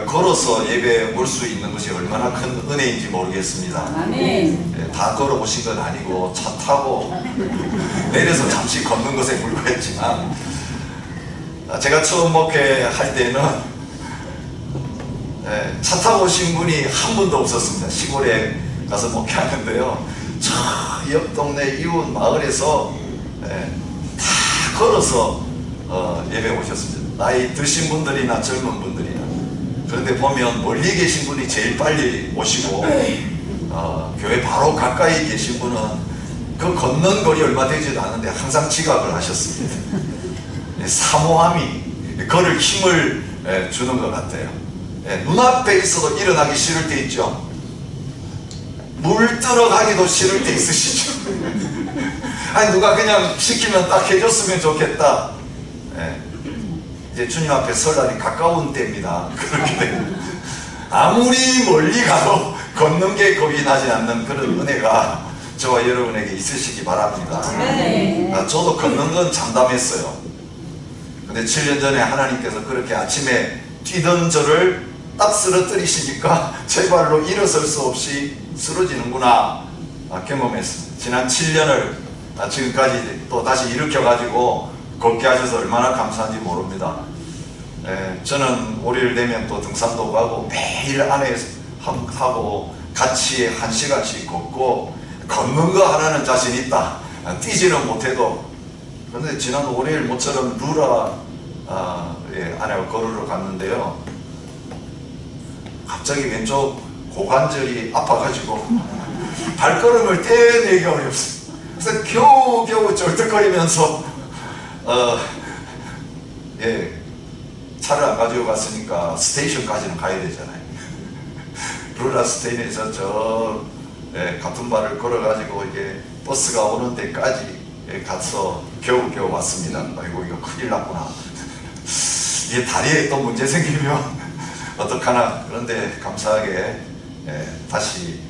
걸어서 예배 올 수 있는 것이 얼마나 큰 은혜인지 모르겠습니다. 아멘. 다 걸어오신 건 아니고 차 타고 내려서 잠시 걷는 것에 불과했지만, 제가 처음 목회할 때는 차 타고 오신 분이 한 분도 없었습니다. 시골에 가서 목회하는데요, 저 옆 동네 이웃 마을에서 다 걸어서 예배 오셨습니다. 나이 드신 분들이나 젊은 분들이나. 그런데 보면 멀리 계신 분이 제일 빨리 오시고, 교회 바로 가까이 계신 분은 그 걷는 거리 얼마 되지도 않은데 항상 지각을 하셨습니다. 사모함이 걸을 힘을 주는 것 같아요. 눈앞에 있어도 일어나기 싫을 때 있죠. 물 들어가기도 싫을 때 있으시죠. 아니, 누가 그냥 시키면 딱 해줬으면 좋겠다. 이제 주님 앞에 설날이 가까운 때입니다. 그렇게 되면 아무리 멀리 가도 걷는 게 겁이 나지 않는 그런 은혜가 저와 여러분에게 있으시기 바랍니다. 저도 걷는 건 장담했어요. 근데 7년 전에 하나님께서 그렇게 아침에 뛰던 저를 딱 쓰러뜨리시니까 제 발로 일어설 수 없이 쓰러지는구나 경험했습니다. 지난 7년을 지금까지 또 다시 일으켜가지고 걷게 하셔서 얼마나 감사한지 모릅니다. 저는 월요일 되면 또 등산도 가고 매일 안에 하고 같이 1시간씩 걷고, 걷는 거 하나는 자신 있다. 뛰지는 못해도. 그런데 지난 월요일 모처럼 루라 아내와 걸으러 갔는데요, 갑자기 왼쪽 고관절이 아파가지고 발걸음을 떼내기 어렵습니다. 그래서 겨우겨우 절뚝거리면서 차를 안 가지고 갔으니까 스테이션까지는 가야 되잖아요. 루라 스테이션에서 저 같은 발을 걸어가지고 이게 버스가 오는 데까지 가서 겨우겨우 왔습니다. 아이고, 이거 큰일 났구나. 이게 다리에 또 문제 생기면 어떡하나. 그런데 감사하게 다시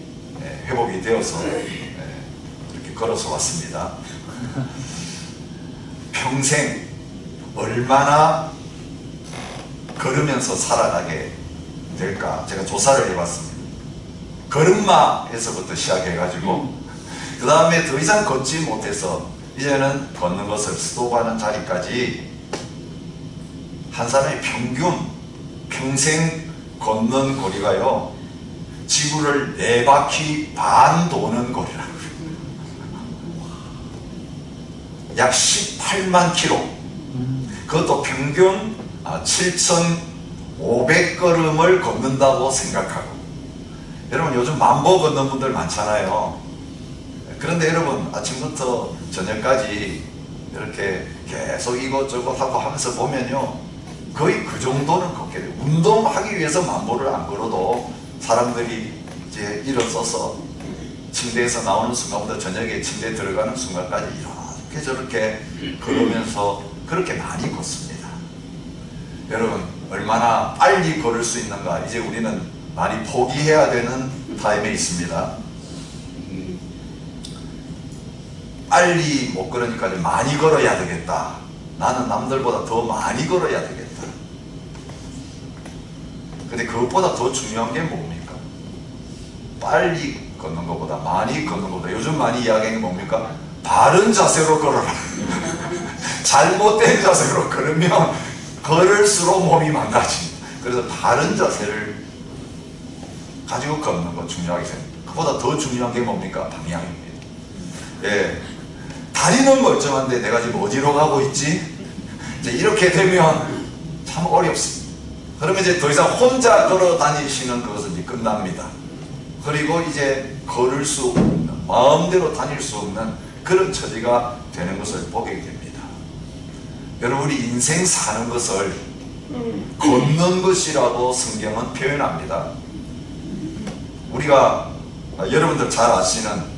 회복이 되어서 이렇게 걸어서 왔습니다. 평생 얼마나 걸으면서 살아가게 될까 제가 조사를 해봤습니다. 걸음마에서부터 시작해가지고 그 다음에 더 이상 걷지 못해서 이제는 걷는 것을 스톱하는 자리까지 한 사람의 평생 걷는 거리가요, 지구를 4바퀴 반 도는 거리라고요. 약 18만 킬로. 그것도 평균 7,500걸음을 걷는다고 생각하고. 여러분, 요즘 만보 걷는 분들 많잖아요. 그런데 여러분, 아침부터 저녁까지 이렇게 계속 이것저것 하고 하면서 보면요, 거의 그 정도는 걷게 돼요. 운동하기 위해서 만보를 안 걸어도 사람들이 이제 일어서서 침대에서 나오는 순간부터 저녁에 침대에 들어가는 순간까지 이렇게 저렇게 걸으면서 그렇게 많이 걷습니다. 여러분, 얼마나 빨리 걸을 수 있는가, 이제 우리는 많이 포기해야 되는 타임에 있습니다. 빨리 못 걸으니까 많이 걸어야 되겠다. 나는 남들보다 더 많이 걸어야 되겠다. 근데 그것보다 더 중요한 게 뭡니까? 빨리 걷는 것보다, 많이 걷는 것보다 요즘 많이 이야기하는 게 뭡니까? 바른 자세로 걸어라. 잘못된 자세로 걸으면 걸을수록 몸이 망가집니다. 그래서 바른 자세를 가지고 걷는 거 중요하게 생각합니다. 그보다 더 중요한 게 뭡니까? 방향입니다. 다리는 멀쩡한데 내가 지금 어디로 가고 있지? 이제 이렇게 되면 참 어렵습니다. 그러면 이제 더 이상 혼자 걸어 다니시는 그것은 이제 끝납니다. 그리고 이제 걸을 수 없는, 마음대로 다닐 수 없는 그런 처지가 되는 것을 보게 됩니다. 여러분이 인생 사는 것을 걷는 것이라고 성경은 표현합니다. 우리가 여러분들 잘 아시는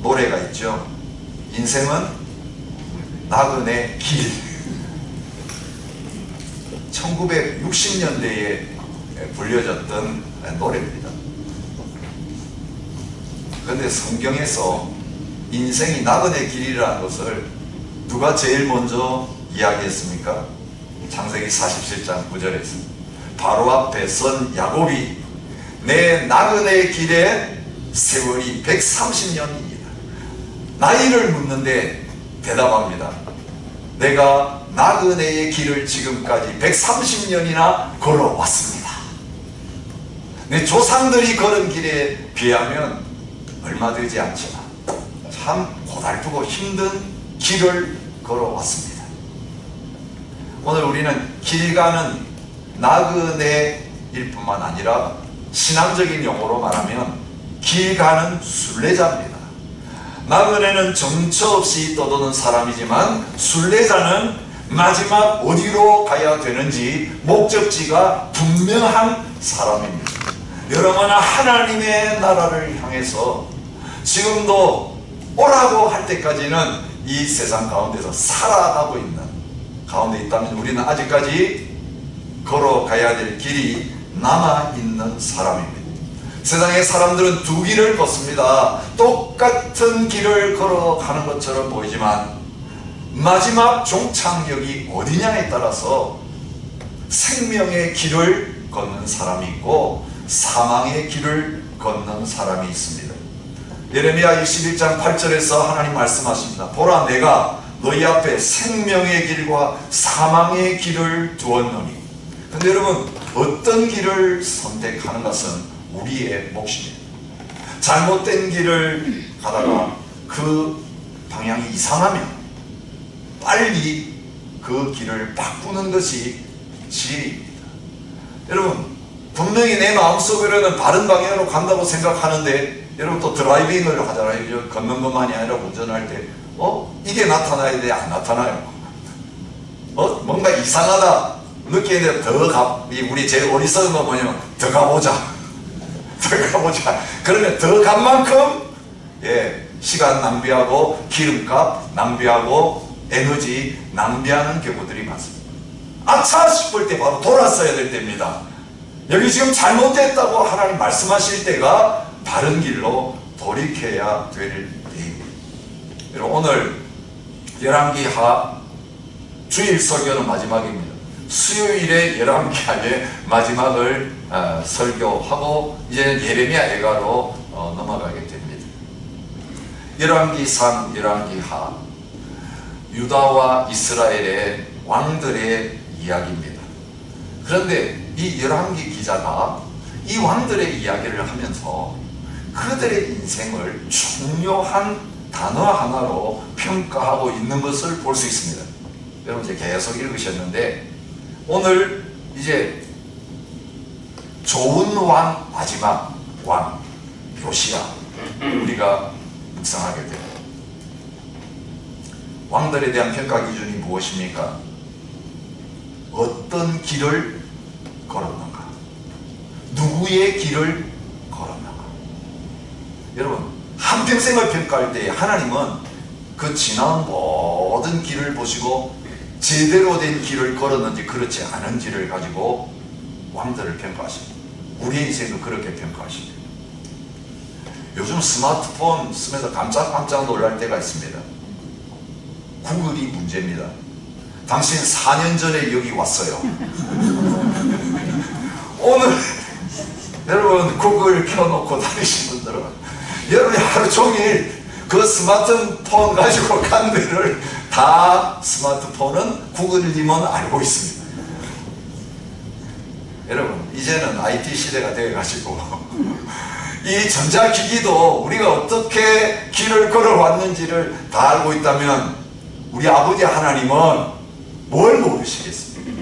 노래가 있죠. 인생은 나그네 길. 1960년대에 불려졌던 노래입니다. 그런데 성경에서 인생이 나그네 길이라는 것을 누가 제일 먼저 이야기했습니까? 창세기 47장 9절에서 바로 앞에 선 야곱이 내 나그네 길에 세월이 130년이니라. 나이를 묻는데 대답합니다. 내가 나그네의 길을 지금까지 130년이나 걸어왔습니다. 내 조상들이 걸은 길에 비하면 얼마 되지 않지만 참 고달프고 힘든 길을 걸어왔습니다. 오늘 우리는 길 가는 나그네일 뿐만 아니라 신앙적인 용어로 말하면 길 가는 순례자입니다. 나그네는 정처 없이 떠도는 사람이지만 순례자는 마지막 어디로 가야 되는지 목적지가 분명한 사람입니다. 여러분은 하나님의 나라를 향해서 지금도 오라고 할 때까지는 이 세상 가운데서 살아가고 있는 가운데 있다면 우리는 아직까지 걸어가야 될 길이 남아있는 사람입니다. 세상의 사람들은 두 길을 걷습니다. 똑같은 길을 걸어가는 것처럼 보이지만 마지막 종착역이 어디냐에 따라서 생명의 길을 걷는 사람이 있고 사망의 길을 걷는 사람이 있습니다. 예레미야 21장 8절에서 하나님 말씀하십니다. 보라, 내가 너희 앞에 생명의 길과 사망의 길을 두었노니. 근데 여러분, 어떤 길을 선택하는 것은 우리의 몫입니다. 잘못된 길을 가다가 그 방향이 이상하면 빨리 그 길을 바꾸는 것이 지혜입니다. 여러분, 분명히 내 마음속으로는 바른 방향으로 간다고 생각하는데 여러분 또 드라이빙을 하잖아요. 걷는 것만이 아니라 운전할 때 이게 나타나야 돼? 안 나타나요? 뭔가 이상하다 느끼는데 우리 제일 어리석은 거 뭐냐면 더 가보자. 그러면 더 간 만큼 시간 낭비하고 기름값 낭비하고 에너지 낭비하는 경우들이 많습니다. 아차 싶을 때 바로 돌았어야 될 때입니다. 여기 지금 잘못됐다고 하나님 말씀하실 때가 바른 길로 돌이켜야 될 때입니다. 여러분, 오늘 열왕기하 주일 설교는 마지막입니다. 수요일에 열왕기하의 마지막을 설교하고 이제 예레미야 애가로 넘어가게 됩니다. 열왕기상, 열왕기하, 유다와 이스라엘의 왕들의 이야기입니다. 그런데 이 열왕기 기자가 이 왕들의 이야기를 하면서 그들의 인생을 중요한 단어 하나로 평가하고 있는 것을 볼 수 있습니다. 여러분 이제 계속 읽으셨는데 오늘 이제 좋은 왕, 마지막 왕 요시야 우리가 묵상하게 됩니다. 왕들에 대한 평가 기준이 무엇입니까? 어떤 길을 걸었는가? 누구의 길을 걸었는가? 여러분, 한평생을 평가할 때 하나님은 그 지나온 모든 길을 보시고 제대로 된 길을 걸었는지 그렇지 않은지를 가지고 왕들을 평가하십니다. 우리의 인생도 그렇게 평가하십니다. 요즘 스마트폰 쓰면서 깜짝깜짝 놀랄 때가 있습니다. 구글이 문제입니다. 당신 4년 전에 여기 왔어요. 오늘 여러분 구글 켜놓고 다니신 분들은 여러분이 하루 종일 그 스마트폰 가지고 간 데를 다 스마트폰은 구글님은 알고 있습니다. 여러분 이제는 IT 시대가 되어가지고 이 전자기기도 우리가 어떻게 길을 걸어왔는지를 다 알고 있다면 우리 아버지 하나님은 뭘 모르시겠습니까?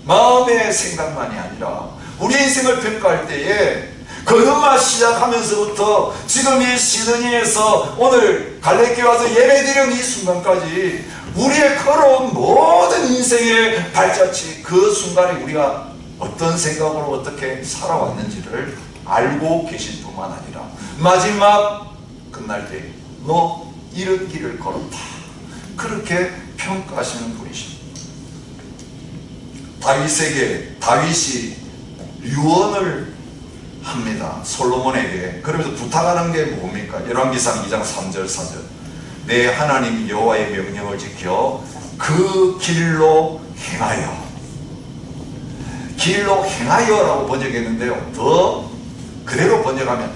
마음의 생각만이 아니라 우리 인생을 평가할 때에 거듭나 시작하면서부터 지금 이 시드니에서 오늘 갈래교회 와서 예배드리는 이 순간까지 우리의 걸어온 모든 인생의 발자취 그 순간에 우리가 어떤 생각으로 어떻게 살아왔는지를 알고 계실 뿐만 아니라 마지막 끝날 때 너 이런 길을 걸었다 그렇게 평가하시는 분이십니다. 다윗이 유언을 합니다. 솔로몬에게. 그러면서 부탁하는 게 뭡니까? 열왕기상 2장 3절 4절 내 하나님 여호와의 명령을 지켜 그 길로 행하여 길로 행하여라고 번역했는데요. 더 그대로 번역하면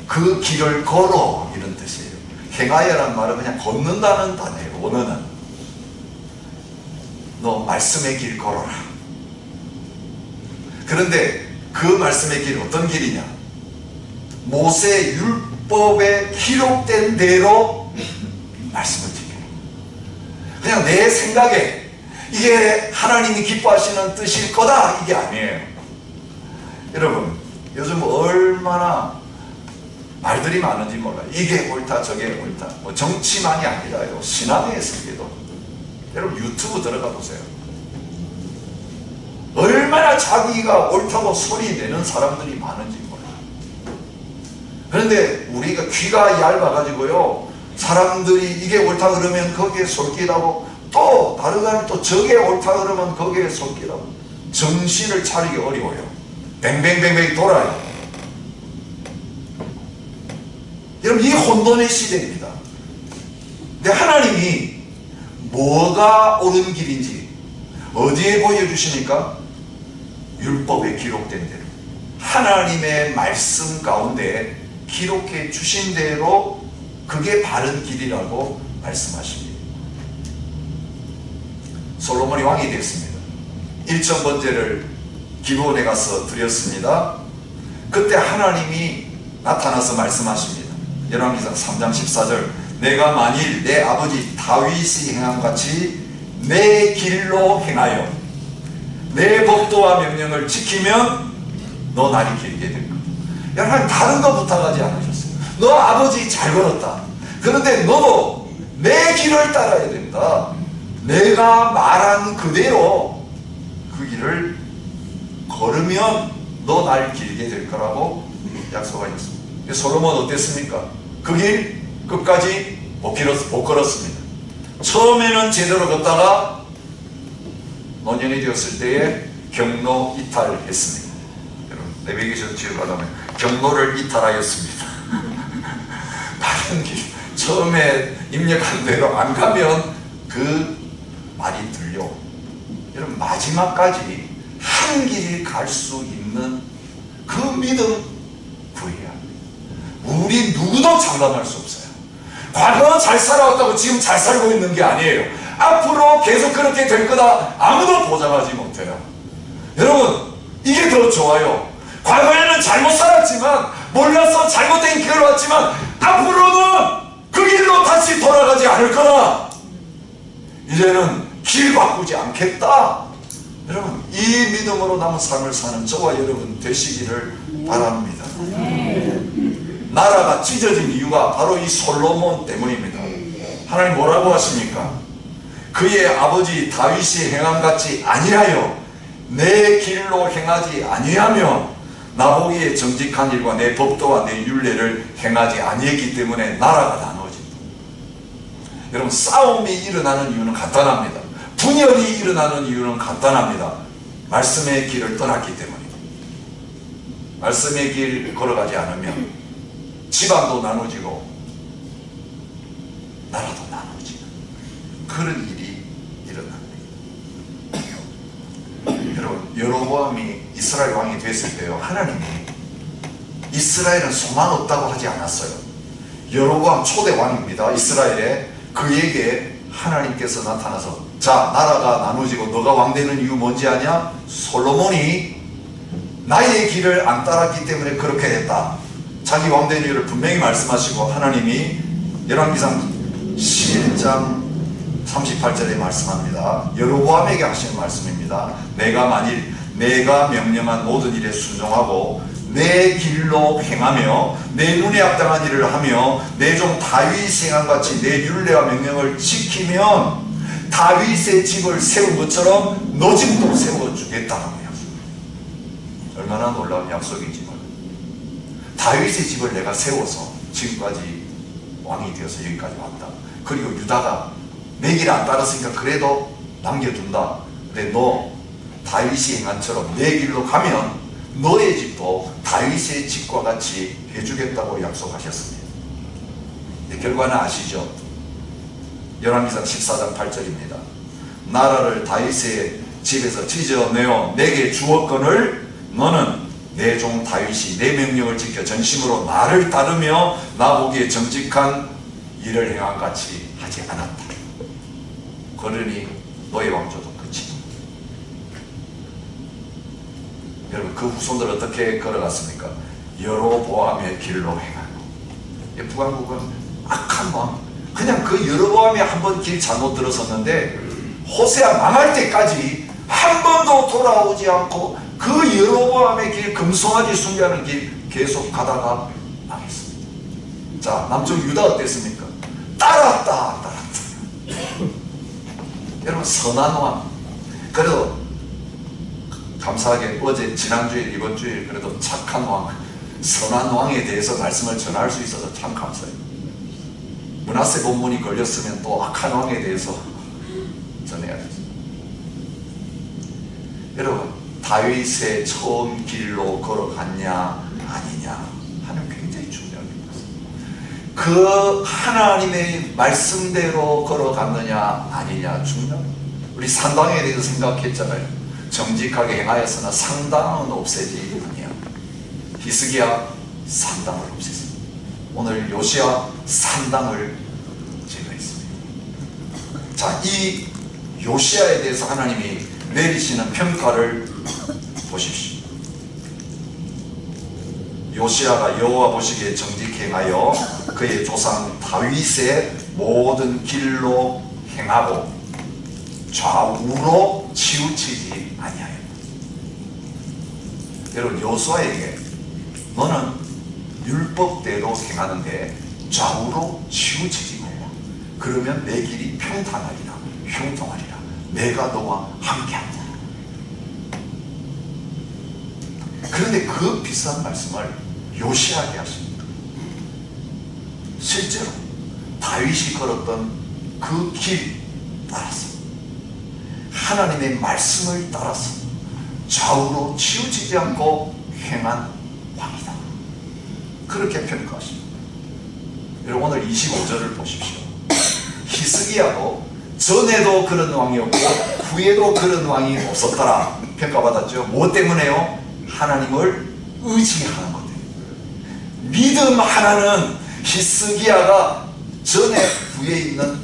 그 길을 걸어 이런 뜻이에요. 행하여라는 말은 그냥 걷는다는 단어예요. 원어는 너 말씀의 길 걸어라. 그런데 그 말씀의 길 어떤 길이냐? 모세 율법에 기록된 대로 말씀을 지켜. 그냥 내 생각에 이게 하나님이 기뻐하시는 뜻일 거다 이게 아니에요. 여러분 요즘 얼마나 말들이 많은지 몰라요. 이게 옳다 저게 옳다. 뭐 정치만이 아니라요. 신앙의 세계도. 여러분 유튜브 들어가 보세요. 얼마나 자기가 옳다고 소리 내는 사람들이 많은지 몰라요. 그런데 우리가 귀가 얇아가지고요. 사람들이 이게 옳다 그러면 거기에 솔깃하고 또 다른 사람이 또 저게 옳다 그러면 거기에 솔깃하고 정신을 차리기 어려워요. 뱅뱅뱅뱅 돌아요. 여러분 이 혼돈의 시대입니다. 근데 하나님이 뭐가 옳은 길인지 어디에 보여주시니까 율법에 기록된 대로 하나님의 말씀 가운데 기록해 주신 대로 그게 바른 길이라고 말씀하십니다. 솔로몬이 왕이 되었습니다. 1,000번제를 기브온에 가서 드렸습니다. 그때 하나님이 나타나서 말씀하십니다. 열왕기상 3장 14절 내가 만일 내 아버지 다윗이 행함같이 내 길로 행하여 내 법도와 명령을 지키면 너 날이 길게 될 거다. 여러분 다른 거 부탁하지 않으셨어요. 너 아버지 잘 걸었다. 그런데 너도 내 길을 따라야 된다. 내가 말한 그대로 그 길을 걸으면 너 날 길게 될 거라고 약속하셨습니다. 솔로몬 어땠습니까? 그 길 끝까지 못 걸었습니다. 처음에는 제대로 걷다가 노년이 되었을 때에 경로 이탈했습니다. 여러분 내비게이션 뒤로 가자면 경로를 이탈하였습니다. 바른 길 처음에 입력한 대로 안 가면 그 말이 들려. 여러분 마지막까지 한 길 갈 수 있는 그 믿음 구해야 합니다. 우리 누구도 장담할 수 없어요. 과거 잘 살아왔다고 지금 잘 살고 있는 게 아니에요. 앞으로 계속 그렇게 될 거다 아무도 보장하지 못해요. 여러분 이게 더 좋아요. 과거에는 잘못 살았지만 몰라서 잘못된 길을 왔지만 앞으로는 그 길로 다시 돌아가지 않을 거다. 이제는 길 바꾸지 않겠다. 여러분 이 믿음으로 남은 삶을 사는 저와 여러분 되시기를 바랍니다. 나라가 찢어진 이유가 바로 이 솔로몬 때문입니다. 하나님 뭐라고 하십니까? 그의 아버지 다윗이 행함같이 아니하여 내 길로 행하지 아니하며 나보기에 정직한 일과 내 법도와 내 율례를 행하지 아니했기 때문에 나라가 나누어진다. 여러분 싸움이 일어나는 이유는 간단합니다. 분열이 일어나는 이유는 간단합니다. 말씀의 길을 떠났기 때문입니다. 말씀의 길 걸어가지 않으면 집안도 나눠지고 나라도 나눠지고 그런 일이 일어납니다. 여러분 여로보암이 이스라엘 왕이 됐을 때요 하나님이 이스라엘은 소망 없다고 하지 않았어요. 여로보암 초대 왕입니다. 이스라엘에 그에게 하나님께서 나타나서 자 나라가 나눠지고 너가 왕 되는 이유 뭔지 아냐? 솔로몬이 나의 길을 안 따랐기 때문에 그렇게 됐다. 자기 왕 되는 이유를 분명히 말씀하시고 하나님이 열왕기상 11장 38절에 말씀합니다. 여로보암에게 하시는 말씀입니다. 내가 만일 내가 명령한 모든 일에 순종하고 내 길로 행하며 내 눈에 합당한 일을 하며 내 종 다윗이 행함같이 내 율례와 명령을 지키면 다윗의 집을 세운 것처럼 너 집도 세워주겠다는 약속. 얼마나 놀라운 약속인지 몰라요. 다윗의 집을 내가 세워서 지금까지 왕이 되어서 여기까지 왔다. 그리고 유다가 내 길 안 따랐으니까 그래도 남겨둔다. 근데 너 다윗이 행한처럼 내 길로 가면 너의 집도 다윗의 집과 같이 해주겠다고 약속하셨습니다. 결과는 아시죠? 열왕기상 14장 8절입니다. 나라를 다윗의 집에서 찢어내어 내게 주었거늘 너는 내 종 다윗이 내 명령을 지켜 전심으로 나를 따르며 나보기에 정직한 일을 행한 같이 하지 않았다. 그러니 너의 왕조도 끝이다. 여러분, 그 후손들 어떻게 걸어갔습니까? 여로보암의 길로 행하고. 북왕국은 악한 왕, 그냥 그 여로보암이 한 번 길 잘못 들어섰는데 호세아 망할 때까지 한 번도 돌아오지 않고 그 여로보암의 길, 금송아지 숭배하는 길 계속 가다가 망했습니다. 자, 남쪽 유다 어땠습니까? 따랐다. 여러분, 선한 왕. 그래도 감사하게 어제 지난주에 이번 주에 그래도 착한 왕, 선한 왕에 대해서 말씀을 전할 수 있어서 참 감사해요. 므낫세 본문이 걸렸으면 또 악한 왕에 대해서 전해야 되죠. 여러분, 다윗의 처음 길로 걸어갔냐 아니냐 하는 굉장히 중요한 것입니다. 그 하나님의 말씀대로 걸어갔느냐 아니냐 중요합니다. 우리 산당에 대해서 생각했잖아요. 정직하게 행하였으나 상당은 없애지 아니야. 히스기야 산당을 없앴습니다. 오늘 요시야 산당을 제거했습니다. 자, 이 요시야에 대해서 하나님이 내리시는 평가를 보십시오. 요시야가 여호와 보시기에 정직히 행하여 그의 조상 다윗의 모든 길로 행하고 좌우로 치우치지 아니하였다. 여러분, 여호수아에게 너는 율법대로 행하는데 좌우로 치우치지 말라. 그러면 내 길이 평탄하리라, 형통하리라. 내가 너와 함께한다. 그런데 그 비슷한 말씀을 요시야에게 하십니다. 실제로 다윗이 걸었던 그 길 따라서 하나님의 말씀을 따라서 좌우로 치우치지 않고 행한 왕이다. 그렇게 평가하십니다. 여러분, 오늘 25절을 보십시오. 히스기야도 전에도 그런 왕이었고 후에도 그런 왕이 없었더라 평가받았죠. 무엇 때문에요? 하나님을 의지하는 것 때문에. 믿음 하나는 히스기야가 전에 후에 있는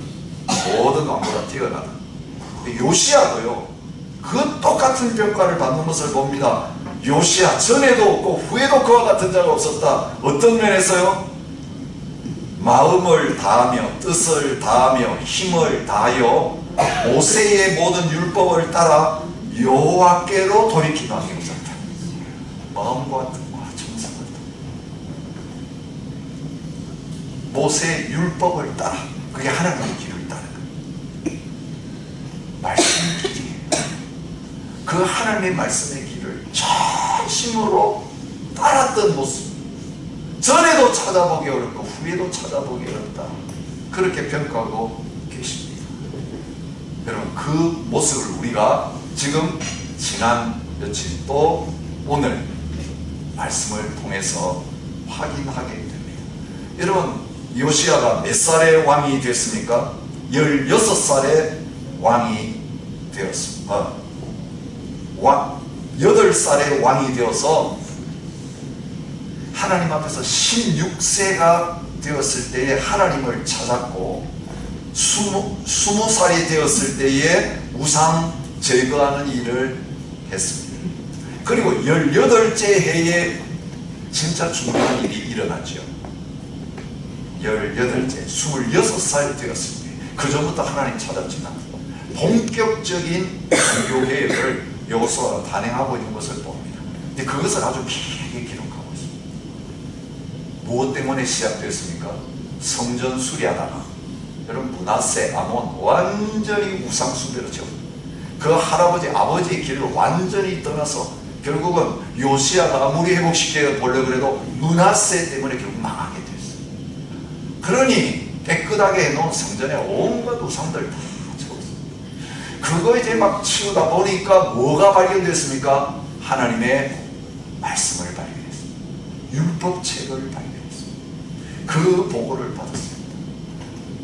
모든 왕보다 뛰어나다. 요시야도요, 그 똑같은 평가를 받는 것을 봅니다. 요시야 전에도 없고 후에도 그와 같은 자가 없었다. 어떤 면에서요? 마음을 다하며 뜻을 다하며 힘을 다하여 모세의 모든 율법을 따라 여호와께로 돌이키는 게 없었다. 마음과 뜻과 정성을 다하 모세의 율법을 따라, 그게 하나님의 길을 따르는 거예요. 말씀의 길이에요. 그 하나님의 말씀의 길을 전심으로 따랐던 모습, 전에도 찾아보기 어렵고 후에도 찾아보기 어렵다. 그렇게 평가하고 계십니다. 여러분, 그 모습을 우리가 지금 지난 며칠 또 오늘 말씀을 통해서 확인하게 됩니다. 여러분, 요시야가 몇 살의 왕이 됐습니까? 16살의 왕이 되었습니다. 8살의 왕이 되어서 하나님 앞에서 16세가 되었을 때에 하나님을 찾았고 20살이 되었을 때에 우상 제거하는 일을 했습니다. 그리고 18째 해에 진짜 중요한 일이 일어났죠. 18째, 26살 되었을 때, 그 전부터 하나님 찾았지만 본격적인 종교개혁을 여호수아가 단행하고 있는 것을 봅니다. 근데 그것을 아주 길게 기록하고 있습니다. 무엇 때문에 시작됐습니까? 성전 수리하다가 여러분, 므낫세, 아몬 완전히 우상 숭배로 채웠습니다. 그 할아버지, 아버지의 길을 완전히 떠나서 결국은 요시야가 아무리 회복시켜 보려고 그래도 므낫세 때문에 결국 망하게 됐어요. 그러니 깨끗하게 해놓은 성전에 온갖 우상들 다 그거 이제 막 치우다 보니까 뭐가 발견됐습니까? 하나님의 말씀을 발견했습니다. 율법책을 발견했습니다. 그 보고를 받았습니다.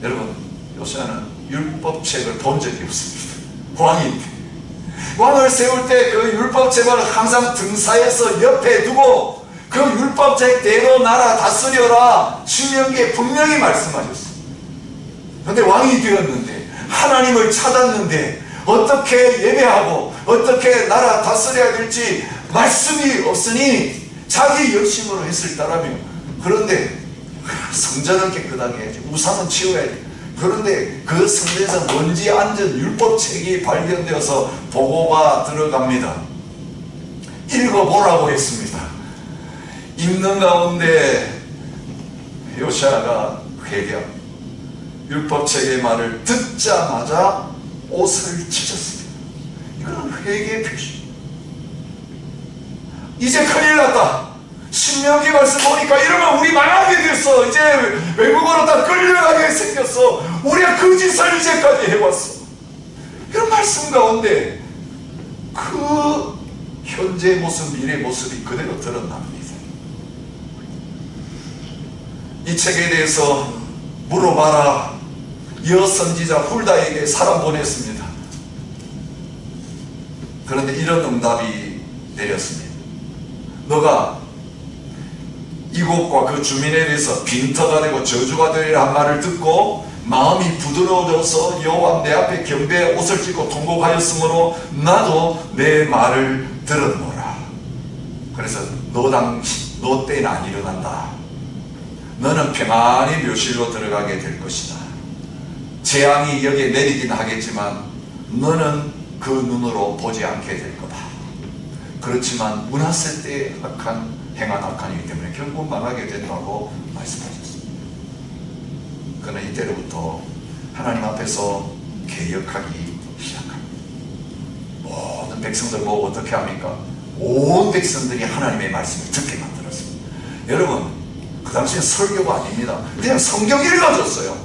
여러분, 요시야는 율법책을 본 적이 없습니다. 왕인데 왕을 세울 때 그 율법 제발을 항상 등사에서 옆에 두고 그 율법책대로 나라 다스려라 신명기에 분명히 말씀하셨어요. 그런데 왕이 되었는데 하나님을 찾았는데 어떻게 예배하고 어떻게 나라 다스려야 될지 말씀이 없으니 자기 열심으로 했을 따라며 그런데 성전은 깨끗하게 해야지 우상은 치워야지. 그런데 그 성전에서 먼지 앉은 율법책이 발견되어서 보고가 들어갑니다. 읽어보라고 했습니다. 읽는 가운데 요시아가 회개하고 율법책의 말을 듣자마자 옷을 찢었습니다. 이건 회개의 표시. 이제 큰일 났다. 신명기 말씀 보니까 이러면 우리 망하게 됐어. 이제 외국으로 다 끌려가게 생겼어. 우리가 그 짓을 이제까지 해왔어. 이런 말씀 가운데 그 현재 모습, 미래 모습이 그대로 드러납니다. 이 책에 대해서 물어봐라. 여선지자 훌다에게 사람 보냈습니다. 그런데 이런 응답이 내렸습니다. 너가 이곳과 그 주민에 대해서 빈터가 되고 저주가 되리라 한 말을 듣고 마음이 부드러워져서 여호와 내 앞에 경배에 옷을 찢고 통곡하였으므로 나도 내 말을 들었노라. 그래서 너 때는 안 일어난다. 너는 평안히 묘실로 들어가게 될 것이다. 재앙이 여기에 내리긴 하겠지만 너는 그 눈으로 보지 않게 될 거다. 그렇지만 므낫세 때의 행한 악한이기 때문에 결국 망하게 된다고 말씀하셨습니다. 그러나 이때로부터 하나님 앞에서 개혁하기 시작합니다. 모든 백성들 보고 어떻게 합니까? 온 백성들이 하나님의 말씀을 듣게 만들었습니다. 여러분, 그 당시엔 설교가 아닙니다. 그냥 성경 읽어줬어요.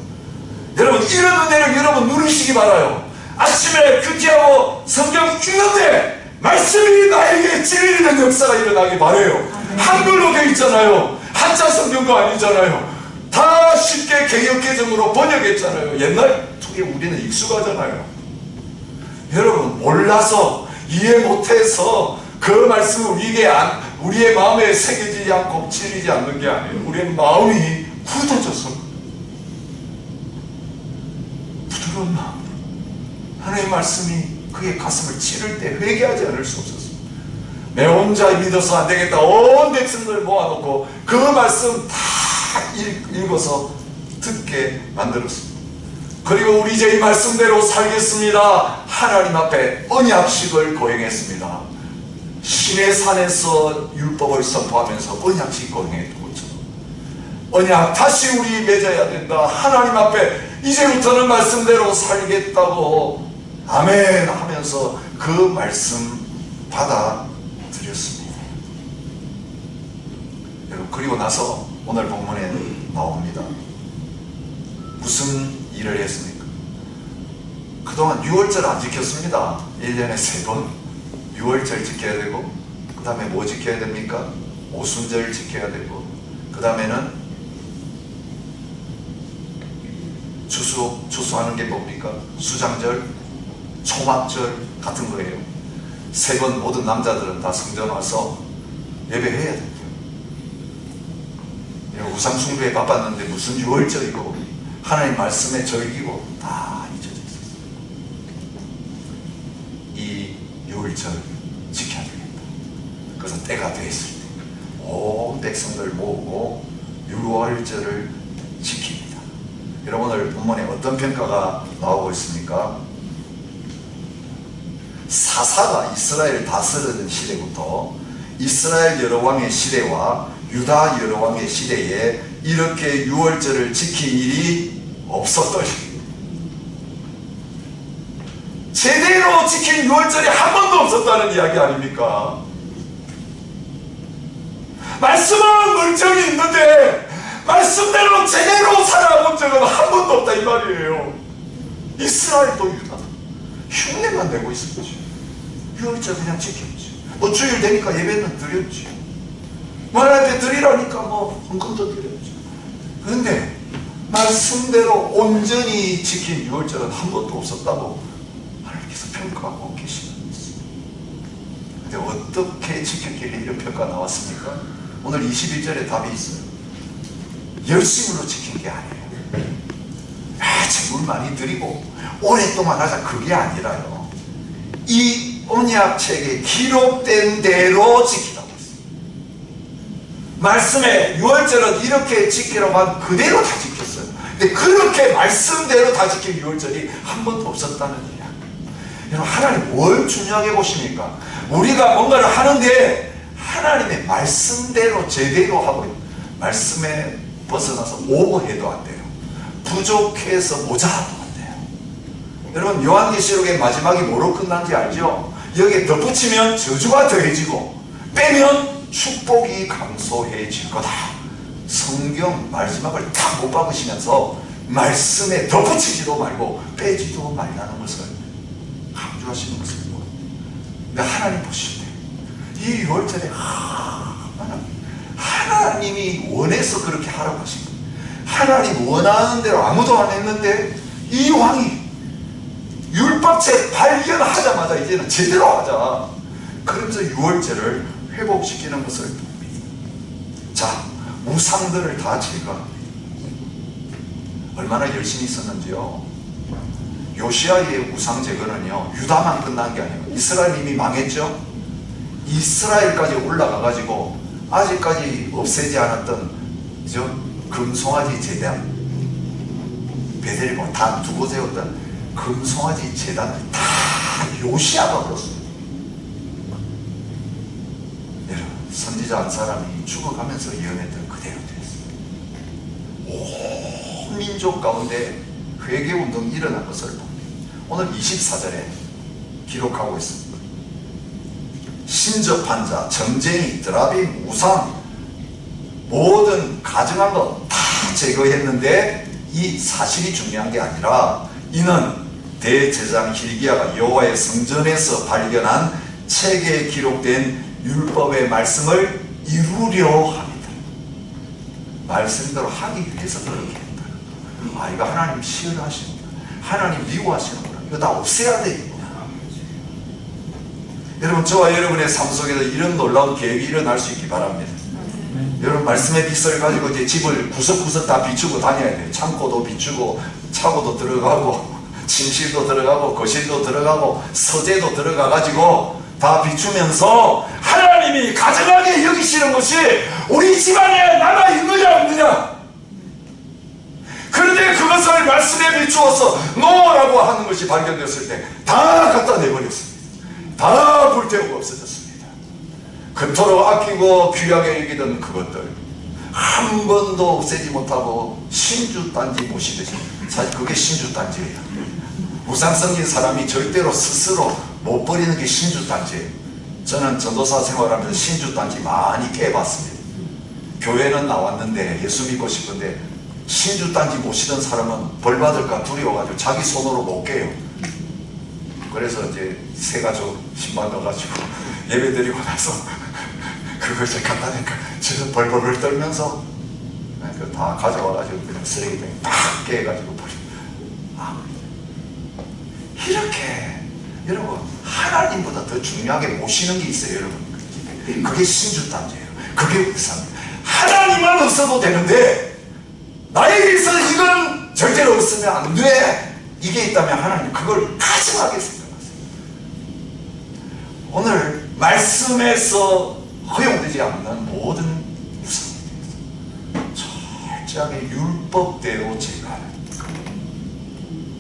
여러분, 이런 은혜를 여러분 누리시기 바라요. 아침에 큐티하고 성경 읽는데 말씀이 나에게 찔리는 역사가 일어나기 바라요. 한글로 되어 있잖아요. 한자 성경도 아니잖아요. 다 쉽게 개역개정으로 번역했잖아요. 옛날 투게 우리는 익숙하잖아요. 여러분, 몰라서 이해 못해서 그 말씀을 우리의 마음에 새겨지지 않고 찔리지 않는 게 아니에요. 우리의 마음이 굳어져서 부드러운 마음, 하나님의 말씀이 그의 가슴을 찌를 때 회개하지 않을 수 없었습니다. 내 혼자 믿어서 안 되겠다. 온 백성들 모아놓고 그 말씀 다 읽어서 듣게 만들었습니다. 그리고 우리 이제 이 말씀대로 살겠습니다. 하나님 앞에 언약식을 거행했습니다. 신의 산에서 율법을 선포하면서 언약식 거행했던 것처럼 언약 다시 우리 맺어야 된다. 하나님 앞에 이제부터는 말씀대로 살겠다고 아멘 하면서 그 말씀 받아들였습니다. 여러분, 그리고 나서 오늘 본문에 나옵니다. 무슨 일을 했습니까? 그동안 유월절 안 지켰습니다. 1년에 3번 유월절 지켜야 되고, 그 다음에 뭐 지켜야 됩니까? 오순절 지켜야 되고, 그 다음에는 추수하는 게 뭡니까? 수장절, 초막절 같은 거예요. 3번 모든 남자들은 다 성전 와서 예배해야 돼요. 우상숭배에 바빴는데 무슨 유월절이고 하나님 말씀에 절기고 다 잊어져 있었어요. 이 유월절 지켜야 되겠다. 그래서 때가 됐을 때 온 백성들 모으고 유월절을 지킵니다. 여러분, 오늘 본문에 어떤 평가가 나오고 있습니까? 사사가 이스라엘을 다스리던 시대부터 이스라엘 여러 왕의 시대와 유다 여러 왕의 시대에 이렇게 유월절을 지킨 일이 없었더니, 제대로 지킨 유월절이 한 번도 없었다는 이야기 아닙니까? 말씀은 물정이 있는데 말씀대로 제대로 살아본 적은 한 번도 없다 이 말이에요. 이스라엘도 유다 흉내만 내고 있었지. 유월절 그냥 지켰지. 뭐 주일 되니까 예배는 드렸지. 하나님께 드리라니까 뭐 헌금도 드렸지. 그런데 말씀대로 온전히 지킨 유월절은 한 번도 없었다고 하나님께서 평가하고 계시는 것입니다. 근데 어떻게 지켰길래 이런 평가 나왔습니까? 오늘 21절에 답이 있어요. 열심으로 지킨 게 아니에요. 재물 많이 드리고 오랫동안 하자, 그게 아니라요. 이 언약책에 기록된 대로 지키라고 했어요. 말씀에 유월절은 이렇게 지키라고 한 그대로 다 지켰어요. 근데 그렇게 말씀대로 다 지킨 유월절이 한 번도 없었다는 이야기. 여러분, 하나님 뭘 중요하게 보십니까? 우리가 뭔가를 하는데 하나님의 말씀대로 제대로 하고, 말씀에 벗어나서 오버해도 안 돼요. 부족해서 모자라도 안 돼요. 여러분, 요한계시록의 마지막이 뭐로 끝난지 알죠? 여기에 덧붙이면 저주가 더해지고 빼면 축복이 감소해질 거다. 성경 마지막을 다 못 박으시면서 말씀에 덧붙이지도 말고 빼지도 말라는 것을 강조하시는 것입니다. 근데 하나님 보실 때 이 유월절에 하나님이 원해서 그렇게 하라고 하신 거예요. 하나님 원하는 대로 아무도 안 했는데 이 왕이 율법책 발견하자마자 이제는 제대로 하자, 그러면서 유월절을 회복시키는 것을 봅니다. 자, 우상들을 다 제거합니다. 얼마나 열심히 있었는지요. 요시아의 우상 제거는요, 유다만 끝난 게 아니에요. 이스라엘 이미 망했죠. 이스라엘까지 올라가가지고 아직까지 없애지 않았던 금송아지 제단, 베델과 단 두고 세웠던 금송아지 제단을 다 요시아가 그렇습니다. 여러분, 선지자 한 사람이 죽어가면서 예언했던 그대로 되었습니다. 온 민족 가운데 회개운동이 일어난 것을 봅니다. 오늘 24절에 기록하고 있습니다. 신접한 자, 점쟁이, 드라빔, 우상, 모든 가증한 것 다 제거했는데 이 사실이 중요한 게 아니라 이는 대제사장 hil기야가 여호와의 성전에서 발견한 책에 기록된 율법의 말씀을 이루려 합니다. 말씀대로 하기 위해서 그렇게 했다. 이거 하나님 싫어하시는구나, 하나님 미워하시는구나, 이거 다 없애야 되겠구나. 여러분, 저와 여러분의 삶 속에서 이런 놀라운 계획이 일어날 수 있기 바랍니다. 여러분, 말씀의 빛을 가지고 이제 집을 구석구석 다 비추고 다녀야 돼요. 창고도 비추고, 차고도 들어가고, 침실도 들어가고, 거실도 들어가고, 서재도 들어가가지고 다 비추면서 하나님이 가증하게 여기시는 것이 우리 집안에 남아있느냐 없느냐. 그런데 그것을 말씀에 비추어서 노라고 하는 것이 발견되었을 때 다 갖다 내버렸습니다. 다 불태우고 없어졌습니다. 그토록 아끼고 귀하게 여기던 그것들 한 번도 없애지 못하고 신주단지 모시듯이, 사실 그게 신주단지예요. 우상성인 사람이 절대로 스스로 못 버리는 게 신주단지예요. 저는 전도사 생활하면서 신주단지 많이 깨봤습니다. 교회는 나왔는데 예수 믿고 싶은데 신주단지 모시던 사람은 벌받을까 두려워가지고 자기 손으로 못 깨요. 그래서 이제 새 가족 신발 넣어가지고 예배 드리고 나서 그걸 이제 갖다 대니까 저는 벌벌벌 떨면서 다 가져와가지고 그냥 쓰레기통에 팍 깨가지고 버려. 이렇게 여러분, 하나님보다 더 중요하게 모시는 게 있어요. 여러분, 그게 신주단지예요. 그게 우상이에요. 하나님만 없어도 되는데 나에게 있어 이건 절대로 없으면 안 돼, 이게 있다면 하나님 그걸 가증하게 생각하세요. 오늘 말씀에서 허용되지 않는 모든 우상에 대해서 철저하게 율법대로 제거하는,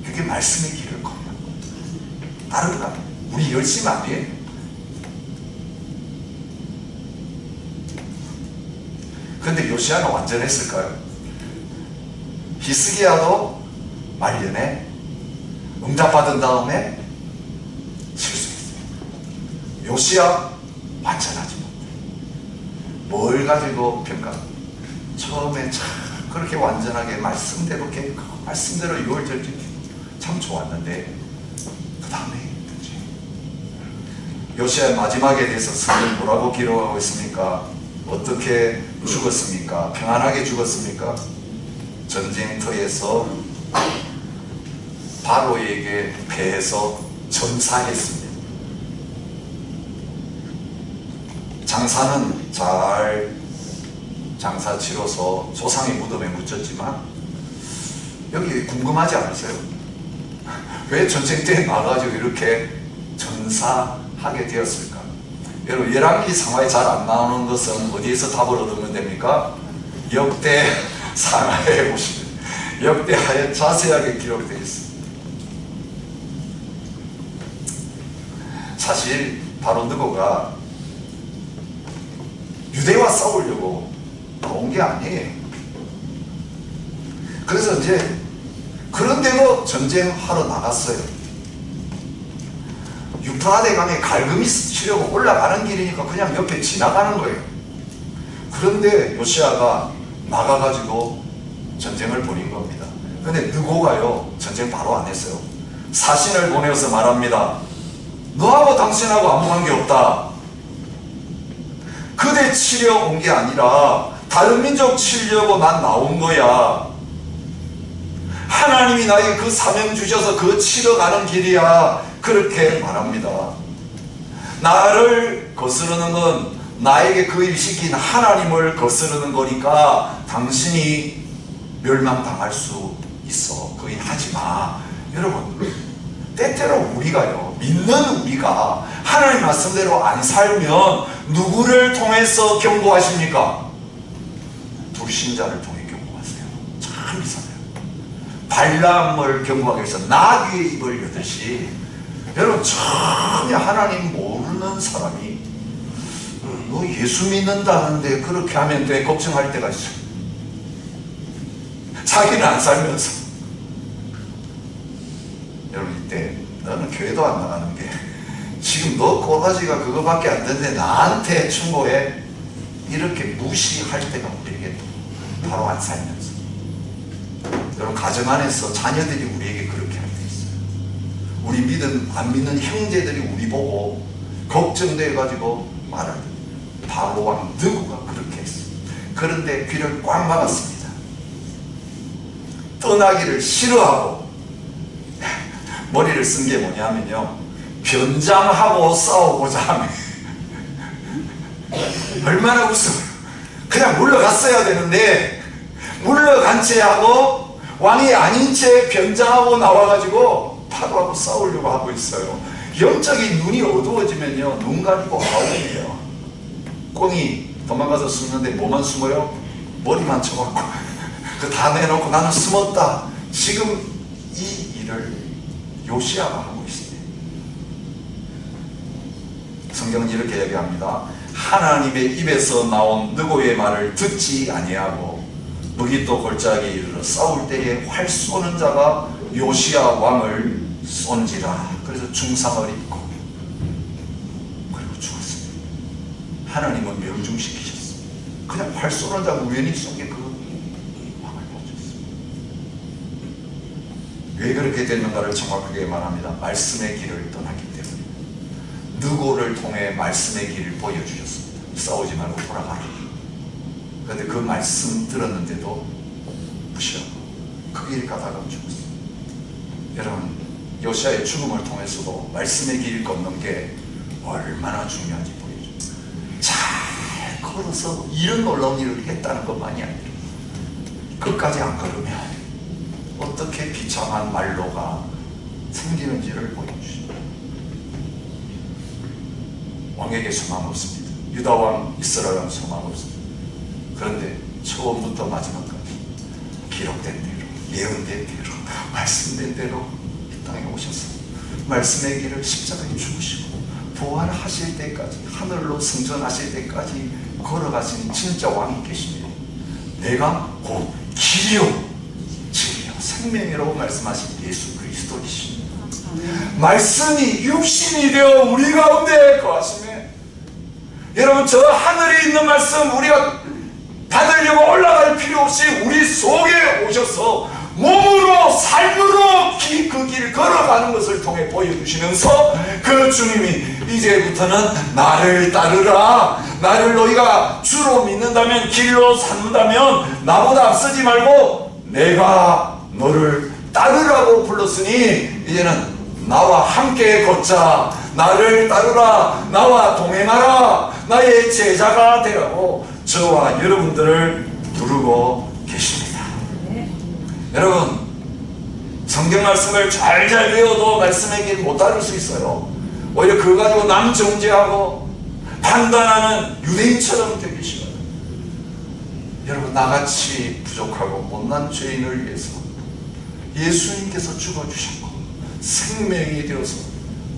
그게 말씀의 길을 걷는 거예요. 다른 거 아니에요. 우리 열심히 아니에요. 그런데 요시아는 완전했을까요? 히스기야도 말년에 응답받은 다음에 실수했어요. 요시야 완전하지 못해. 뭘 가지고 평가? 처음에 참 그렇게 완전하게 말씀대로 계획하고 말씀대로 유월절 지키고 참 좋았는데 그 다음에 힘들지. 요시아의 마지막에 대해서 성경 뭐라고 기록하고 있습니까? 어떻게 죽었습니까? 평안하게 죽었습니까? 전쟁터에서 바로에게 패해서 전사했습니다. 장사는 잘 장사 치러서 조상의 무덤에 묻혔지만 여기 궁금하지 않으세요? 왜 전쟁 때 나가지고 이렇게 전사하게 되었을까? 여러분, 열왕기 상하에 잘 안 나오는 것은 어디에서 답을 얻으면 됩니까? 역대 상하에 보시면 역대하에 자세하게 기록되어 있습니다. 사실 바로 느고가 유대와 싸우려고 나온 게 아니에요. 그래서 이제 그런데도 전쟁하러 나갔어요. 유프라데 강에 갈굼이 치려고 올라가는 길이니까 그냥 옆에 지나가는 거예요. 그런데 요시아가 나가가지고 전쟁을 벌인 겁니다. 근데 느고가요, 전쟁 바로 안 했어요. 사신을 보내어서 말합니다. 너하고 당신하고 아무 관계 없다. 그대 치려 온 게 아니라 다른 민족 치려고 난 나온 거야. 하나님이 나에게 그 사명 주셔서 그 치러 가는 길이야. 그렇게 말합니다. 나를 거스르는 건 나에게 그 일 시킨 하나님을 거스르는 거니까 당신이 멸망당할 수 있어. 그 일 하지 마. 여러분, 때때로 우리가요, 믿는 우리가 하나님 말씀대로 안 살면 누구를 통해서 경고하십니까? 불신자를 통해 경고하세요. 참 이상해요. 발람을 경고하기 위해서 나귀의 입을 여듯이, 여러분, 전혀 하나님 모르는 사람이 너 예수 믿는다는데 그렇게 하면 돼 걱정할 때가 있어요. 자기는 안 살면서. 여러분, 이때 너는 교회도 안 나가는 게 지금 너 꼬라지가 그거밖에 안 되는데 나한테 충고해? 이렇게 무시할 때가 우리에게 바로 안 살면서. 여러분, 가정 안에서 자녀들이 우리에게 그렇게 할 때 있어요. 우리 안 믿는 형제들이 우리 보고 걱정돼가지고 말할 때 바로왕 느고가 그렇게 했어요. 그런데 귀를 꽉 막았습니다. 떠나기를 싫어하고 머리를 쓴 게 뭐냐면요, 변장하고 싸우고자 하면 얼마나 웃어요. 그냥 물러갔어야 되는데 물러간 채 하고 왕이 아닌 채 변장하고 나와가지고 파도하고 싸우려고 하고 있어요. 영적인 눈이 어두워지면요, 눈 가리고 아웅이에요. 꽁이 도망가서 숨는데 뭐만 숨어요? 머리만 쳐갖고 그 다 내놓고 나는 숨었다. 지금 이 일을 요시아가 하고 있습니다. 성경은 이렇게 얘기합니다. 하나님의 입에서 나온 느고의 말을 듣지 아니하고 무기또 골짜기에 이르러 싸울 때에 활 쏘는 자가 요시아 왕을 쏜지라. 그래서 중상을 입고 그리고 죽었습니다. 하나님은 명중시키셨습니다. 그냥 활 쏘는 자가 우연히 쏜 게 그 왕을 보셨습니다. 왜 그렇게 됐는가를 정확하게 말합니다. 말씀의 길을 떠났기 때문에. 느고를 통해 말씀의 길을 보여주셨습니다. 싸우지 말고 돌아가라. 그런데 그 말씀 들었는데도 무시하고 그 길 가다가 죽었어요. 여러분, 요시아의 죽음을 통해서도 말씀의 길 걷는 게 얼마나 중요한지 보여줍니다. 잘 걸어서 이런 놀라운 일을 했다는 것만이 아니라 끝까지 안 걸으면 어떻게 비참한 말로가 생기는지를 보여주십니다. 왕에게 소망 없습니다. 유다왕, 이스라엘왕 소망 없습니다. 그런데 처음부터 마지막까지 기록된 대로, 예언된 대로, 말씀된 대로 이 땅에 오셔서 말씀의 길을 십자가에 죽으시고 부활하실 때까지, 하늘로 승천하실 때까지 걸어가신 진짜 왕이 계십니다. 내가 곧 길이요 진리요 생명이라고 말씀하신 예수 그리스도이십니다. 말씀이 육신이 되어 우리 가운데 거하시네. 여러분, 저 하늘에 있는 말씀 우리가 받으려고 올라갈 필요 없이 우리 속에 오셔서 몸으로 삶으로 그 길 걸어가는 것을 통해 보여주시면서 그 주님이 이제부터는 나를 따르라. 나를 너희가 주로 믿는다면, 길로 삼는다면 나보다 앞서지 말고 내가 너를 따르라고 불렀으니 이제는 나와 함께 걷자, 나를 따르라, 나와 동행하라, 나의 제자가 되라고 저와 여러분들을 부르고 계십니다. 여러분, 성경 말씀을 잘 외워도 말씀의 길 못 따를 수 있어요. 오히려 그거 가지고 남정죄하고 판단하는 유대인처럼 되기 싫어요. 여러분, 나같이 부족하고 못난 죄인을 위해서 예수님께서 죽어주셨고 생명이 되어서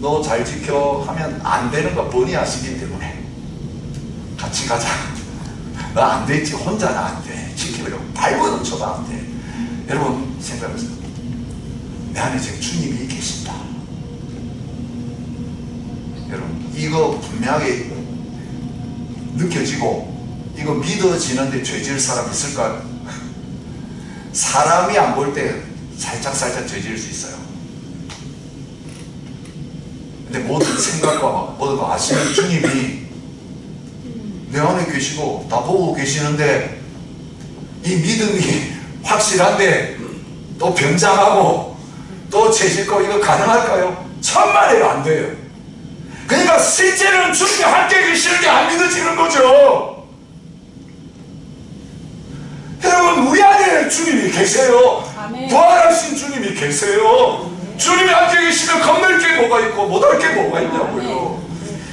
너 잘 지켜 하면 안 되는 거 뻔히 아시기 때문에 같이 가자. 나 안 되지, 혼자는 안 돼. 지키려고 발버둥 쳐도 안 돼. 여러분 생각해보세요. 내 안에 지금 주님이 계신다. 여러분, 이거 분명하게 느껴지고 이거 믿어지는데 죄질 사람 있을까요? 사람이 안 볼 때 살짝 죄질 수 있어요. 근데 모든 생각과 모든 거 아시는 주님이 내 안에 계시고 다 보고 계시는데 이 믿음이 확실한데 또 변장하고 또 죄짓고 이거 가능할까요? 천만에도 안 돼요. 그러니까 실제로는 주님이 함께 계시는 게 안 믿어지는 거죠. 여러분, 우리 안에 주님이 계세요. 부활하신 주님이 계세요. 주님이 함께 계시면 겁낼 게 뭐가 있고 못할 게 뭐가 있냐고요.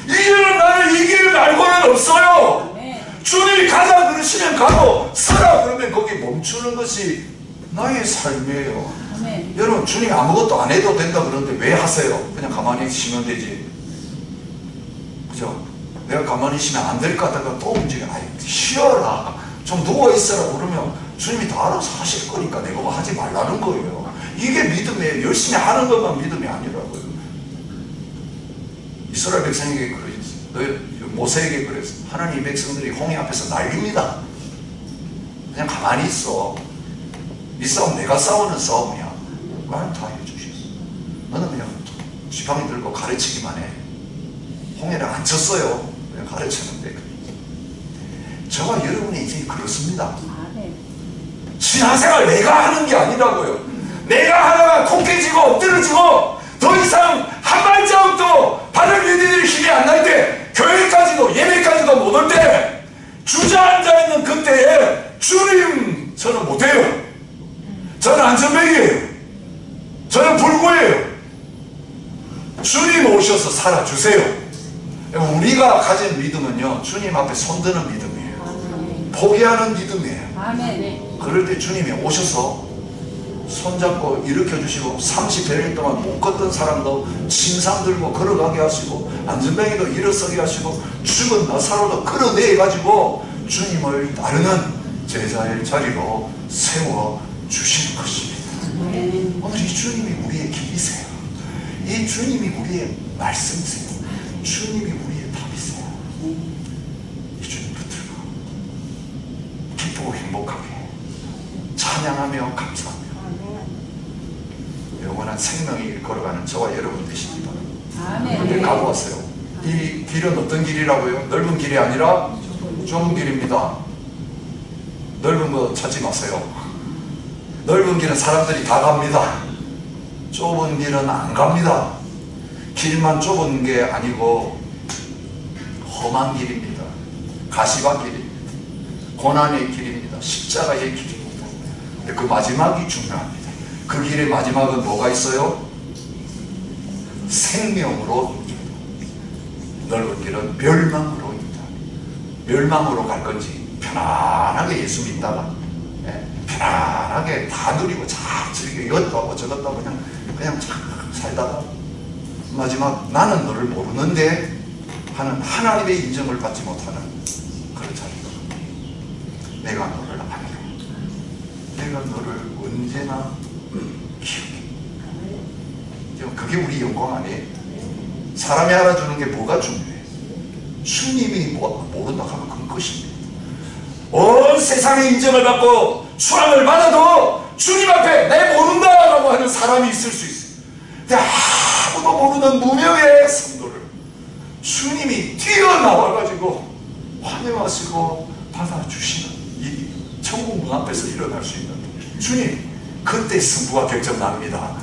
이 길은 나는 이 길 말고는 없어요. 주님이 가자 그러시면 가고 서라 그러면 거기 멈추는 것이 나의 삶이에요. 여러분, 주님이 아무것도 안 해도 된다 그러는데 왜 하세요? 그냥 가만히 있으면 되지. 그죠? 내가 가만히 있으면 안 될 것 같다가 또 움직여. 아이, 쉬어라, 좀 누워있어라 그러면 주님이 다 알아서 하실 거니까 내가 뭐 하지 말라는 거예요. 이게 믿음이에요. 열심히 하는 것만 믿음이 아니라고요. 이스라엘 백성에게 그랬어요. 모세에게 그랬어요. 하나님 백성들이 홍해 앞에서 난립니다. 그냥 가만히 있어. 이 싸움 내가 싸우는 싸움이야. 말 다 해주셨어. 너는 그냥 지팡이 들고 가르치기만 해. 홍해를 안 쳤어요. 그냥 가르치는데. 저와 여러분의 인생이 그렇습니다. 신앙생활 내가 하는 게 아니라고요. 내가 하다가 코 깨지고 엎드러지고 더 이상 한 발자국도 발을 디딜 힘이 안 날 때, 교회까지도 예배까지도 못 올 때, 주저앉아 있는 그때에 주님, 저는 못해요. 저는 안전뱅이에요. 저는 불구예요. 주님 오셔서 살아주세요. 우리가 가진 믿음은요, 주님 앞에 손드는 믿음이에요. 포기하는 믿음이에요. 그럴 때 주님이 오셔서 손잡고 일으켜주시고 30여 동안 못 걷던 사람도 침상 들고 걸어가게 하시고 안전뱅이도 일어서게 하시고 죽은 나사로도 끌어내가지고 주님을 따르는 제자의 자리로 세워주시는 것입니다. 오늘 이 주님이 우리의 길이세요. 이 주님이 우리의 말씀이세요. 주님이 우리의 답이세요. 이 주님 붙들고 기쁘고 행복하게 찬양하며 감사하며 영원한 생명이 걸어가는 저와 여러분 되시기 바랍니다. 그런데 각오하세요. 이 길은 어떤 길이라고요? 넓은 길이 아니라 좁은 길입니다. 넓은 거 찾지 마세요. 넓은 길은 사람들이 다 갑니다. 좁은 길은 안 갑니다. 길만 좁은 게 아니고 험한 길입니다. 가시밭길입니다. 고난의 길입니다. 십자가의 길입니다. 근데 그 마지막이 중요합니다. 그 길의 마지막은 뭐가 있어요? 생명으로. 넓은 길은 멸망으로입니다. 멸망으로 갈 건지 편안하게 예수 믿다가 편안하게 다 누리고 잘 즐기고 이것도 하고 저것도 하고 그냥 잘 살다가 마지막 나는 너를 모르는데 하는 하나님의 인정을 받지 못하는 그런 자리가 내가 너를 알아. 내가 너를 언제나 기억해. 그게 우리 영광 아니에요? 사람이 알아주는 게 뭐가 중요해? 주님이 모른다 하면 그건 것입니다. 온 세상의 인정을 받고 수함을 받아도 주님 앞에 내 모른다라고 하는 사람이 있을 수 있어요. 근데 아무도 모르는 무명의 성도를 주님이 뛰어나와가지고 환영하시고 받아주시는 이 천국 문 앞에서 일어날 수 있는 주님, 그때 승부가 결정납니다.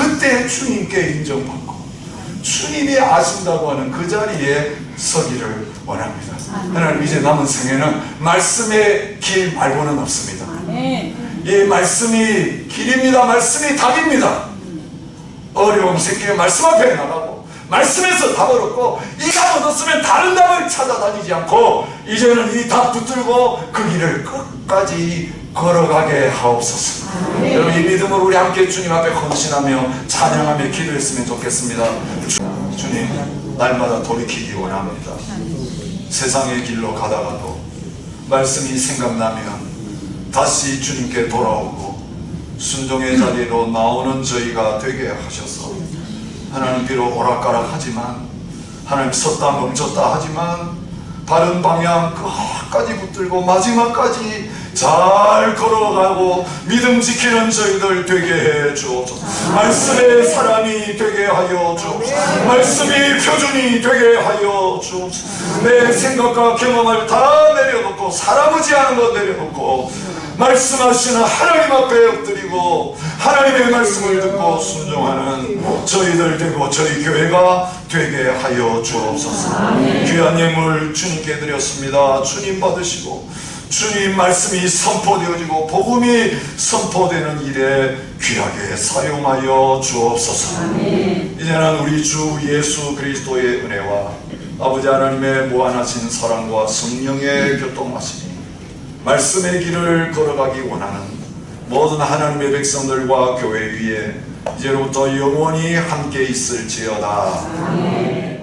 그때 주님께 인정받고 주님이 아신다고 하는 그 자리에 서기를 원합니다. 하나님, 이제 남은 생애는 말씀의 길 말고는 없습니다. 이 말씀이 길입니다. 말씀이 답입니다. 어려움 생기면 말씀 앞에 나가고 말씀에서 답을 얻고 이 답을 얻었으면 다른 답을 찾아다니지 않고 이제는 이 답 붙들고 그 길을 끝까지 걸어가게 하옵소서. 여러분, 이 믿음으로 우리 함께 주님 앞에 헌신하며 찬양하며 기도했으면 좋겠습니다. 주님, 날마다 돌이키기 원합니다. 세상의 길로 가다가도 말씀이 생각나면 다시 주님께 돌아오고 순종의 자리로 나오는 저희가 되게 하셔서, 하나님 비록 오락가락하지만, 하나님 섰다 멈췄다 하지만 바른 방향 끝까지 붙들고 마지막까지 잘 걸어가고 믿음 지키는 저희들 되게 해 주옵소서. 말씀의 사람이 되게 하여 주옵소서. 말씀이 표준이 되게 하여 주옵소서. 내 생각과 경험을 다 내려놓고 사람 의지하는 것 내려놓고 말씀하시는 하나님 앞에 엎드리고 하나님의 말씀을 듣고 순종하는 저희들 되고 저희 교회가 되게 하여 주옵소서. 귀한 예물 주님께 드렸습니다. 주님 받으시고 주님 말씀이 선포되어지고 복음이 선포되는 일에 귀하게 사용하여 주옵소서. 이제는 우리 주 예수 그리스도의 은혜와 아버지 하나님의 무한하신 사랑과 성령의 교통하심이 말씀의 길을 걸어가기 원하는 모든 하나님의 백성들과 교회 위에 이제로부터 영원히 함께 있을지어다.